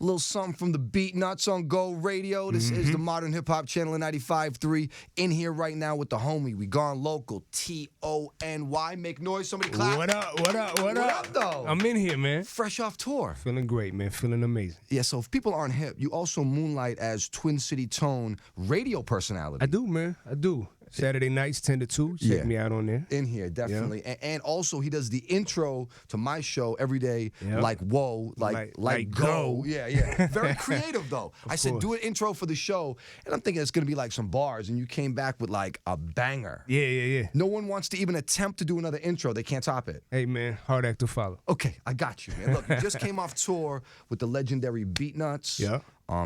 A little something from the Beat Nuts on Go Radio. This is the Modern Hip Hop Channel at 95.3. In here right now with the homie. We gone local. T.O.N.Y. Make noise. Somebody clap. What up? What up? What up? What up, though? I'm in here, man. Fresh off tour. Feeling great, man. Feeling amazing. Yeah, so if people aren't hip, you also moonlight as Twin City T.O.N.Y. radio personality. I do, man. I do. Saturday nights, 10 to 2. Check me out on there. In here, definitely. Yeah. And also, he does the intro to my show every day, like whoa, like go. Yeah. Very creative, though. I said, do an intro for the show, and I'm thinking it's going to be like some bars, and you came back with like a banger. Yeah. No one wants to even attempt to do another intro. They can't top it. Hey, man, hard act to follow. Okay, I got you, man. Look, you just came off tour with the legendary Beat Nuts. Yeah.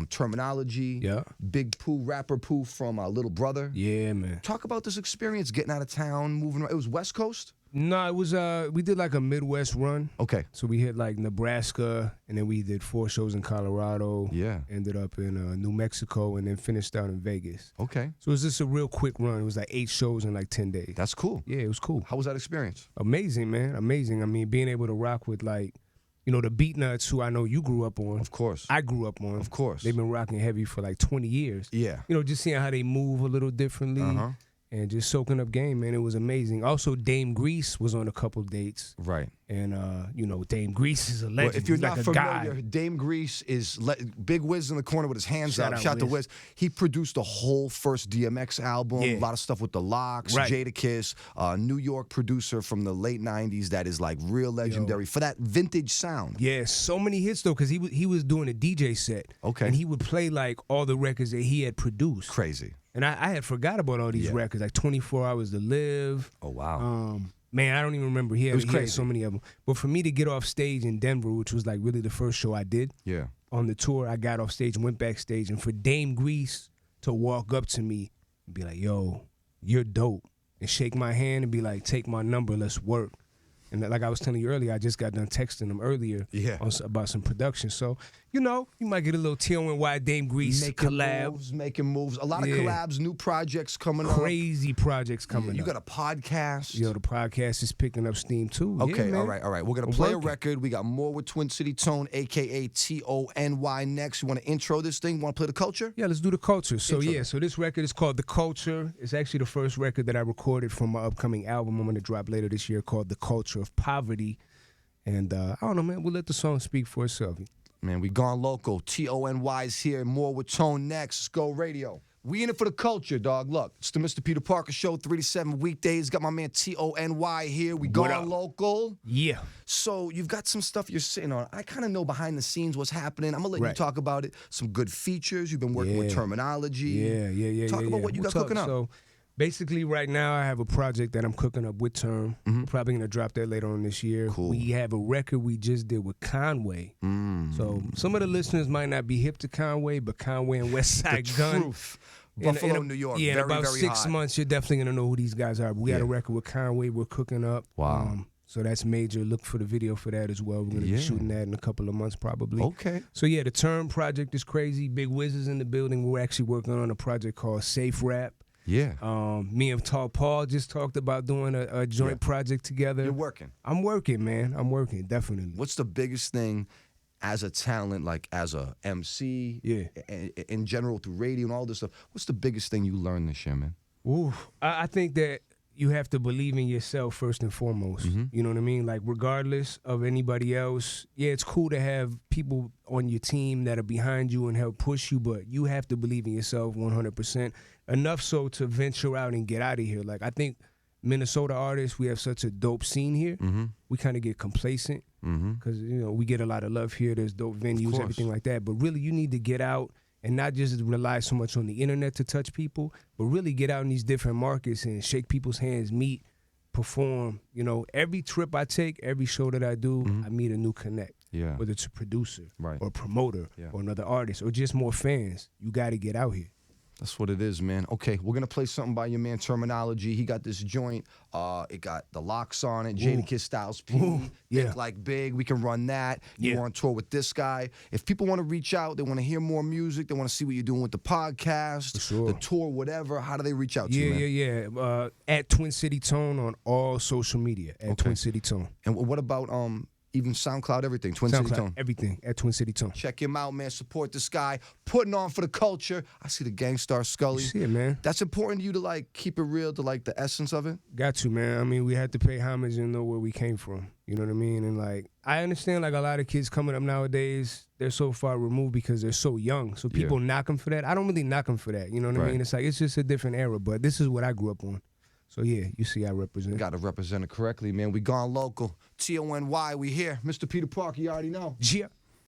Terminology. Yeah. Big Pooh, rapper Pooh from Little Brother. Yeah, man. Talk about this experience, getting out of town, moving around. It was West Coast? No, it was, we did like a Midwest run. Okay. So we hit like Nebraska, and then we did 4 shows in Colorado. Yeah. Ended up in New Mexico, and then finished out in Vegas. Okay. So it was just a real quick run. It was like 8 shows in like 10 days. That's cool. Yeah, it was cool. How was that experience? Amazing, man. Amazing. I mean, being able to rock with like, you know, the Beat Nuts, who I know you grew up on. Of course. I grew up on. Of course. They've been rocking heavy for like 20 years. Yeah. You know, just seeing how they move a little differently and just soaking up game, man. It was amazing. Also, Dame Grease was on a couple dates. Right. And, you know, Dame Grease is a legend. Well, if you're He's not like familiar, Dame Grease is Big Wiz in the corner with his hands up. Shout out to Wiz. He produced the whole first DMX album, a lot of stuff with the Locks, Jadakiss, New York producer from the late 90s that is like real legendary for that vintage sound. Yeah, so many hits though, because he was doing a DJ set. Okay. And he would play like all the records that he had produced. Crazy. And I had forgot about all these records, like 24 Hours to Live. Oh, wow. Man, I don't even remember. He had crazy. So many of them. But for me to get off stage in Denver, which was like really the first show I did on the tour, I got off stage and went backstage. And for Dame Grease to walk up to me and be like, yo, you're dope. And shake my hand and be like, take my number, let's work. And like I was telling you earlier, I just got done texting him earlier about some production. So, you know, you might get a little T.O.N.Y. Dame Grease collab. Making moves. A lot of collabs, new projects coming up. Crazy projects coming up. You got a podcast. Yo, the podcast is picking up steam too. Okay, all right. We're going to play a record. We got more with Twin City T.O.N.Y, a.k.a. T.O.N.Y. next. You want to intro this thing? Want to play the culture? Yeah, let's do the culture. So, so this record is called The Culture. It's actually the first record that I recorded from my upcoming album I'm going to drop later this year called The Culture of Poverty. And I don't know, man, we'll let the song speak for itself. Man, we gone local. T.O.N.Y.'s here. More with T.O.N.Y. next. Let's go radio. We in it for the culture, dog. Look, it's the Mr. Peter Parker Show, 3 to 7 weekdays. Got my man T.O.N.Y. here. We gone local. Yeah. So you've got some stuff you're sitting on. I kind of know behind the scenes what's happening. I'm going to let you talk about it. Some good features. You've been working with Terminology. Yeah. Talk about what you got cooking up. So basically right now I have a project that I'm cooking up with Term. We're probably going to drop that later on this year. Cool. We have a record we just did with Conway. So some of the listeners might not be hip to Conway, but Conway and West Side Gun. Truth. Buffalo, New York. Yeah, very, in about very 6 hot. months, you're definitely going to know who these guys are. But we got a record with Conway we're cooking up. Wow. So that's major. Look for the video for that as well. We're going to be shooting that in a couple of months probably. Okay. So yeah, the Term project is crazy. Big Wiz is in the building. We're actually working on a project called Safe Rap. Yeah. Me and Tall Paul just talked about doing a joint project together. You're working. I'm working, man. I'm working, definitely. What's the biggest thing as a talent, like as a MC, in general through radio and all this stuff? What's the biggest thing you learned this year, man? Ooh, I think that you have to believe in yourself first and foremost. You know what I mean? Like regardless of anybody else, it's cool to have people on your team that are behind you and help push you, but you have to believe in yourself 100%. Enough so to venture out and get out of here. Like I think Minnesota artists, we have such a dope scene here. We kind of get complacent because you know we get a lot of love here. There's dope venues, everything like that. But really, you need to get out and not just rely so much on the internet to touch people, but really get out in these different markets and shake people's hands, meet, perform. You know, every trip I take, every show that I do, I meet a new connect. Yeah. Whether it's a producer or a promoter Yeah. or another artist or just more fans, you got to get out here. That's what it is, man. Okay, we're gonna play something by your man Terminology. He got this joint. It got the locks on it. Jadakiss Styles P. Think Like Big. We can run that. You're on tour with this guy. If people want to reach out, they want to hear more music. They want to see what you're doing with the podcast, the tour, whatever. How do they reach out to you, man? At Twin City T.O.N.Y. on all social media. At Twin City T.O.N.Y. And what about even SoundCloud, everything. Twin City SoundCloud, T.O.N.Y. everything at Twin City T.O.N.Y. Check him out, man. Support this guy. Putting on for the culture. I see the Gangstar Scully. You see it, man. That's important to you to like keep it real, to like the essence of it? Got to, man. I mean, we had to pay homage and know where we came from. You know what I mean? And like, I understand like a lot of kids coming up nowadays, they're so far removed because they're so young. So people knock them for that. I don't really knock them for that. You know what I mean? It's like, it's just a different era. But this is what I grew up on. So yeah, you see I represent. Got to represent it correctly, man. We gone local. T.O.N.Y, we here. Mr. Peter Parker, you already know. Yeah.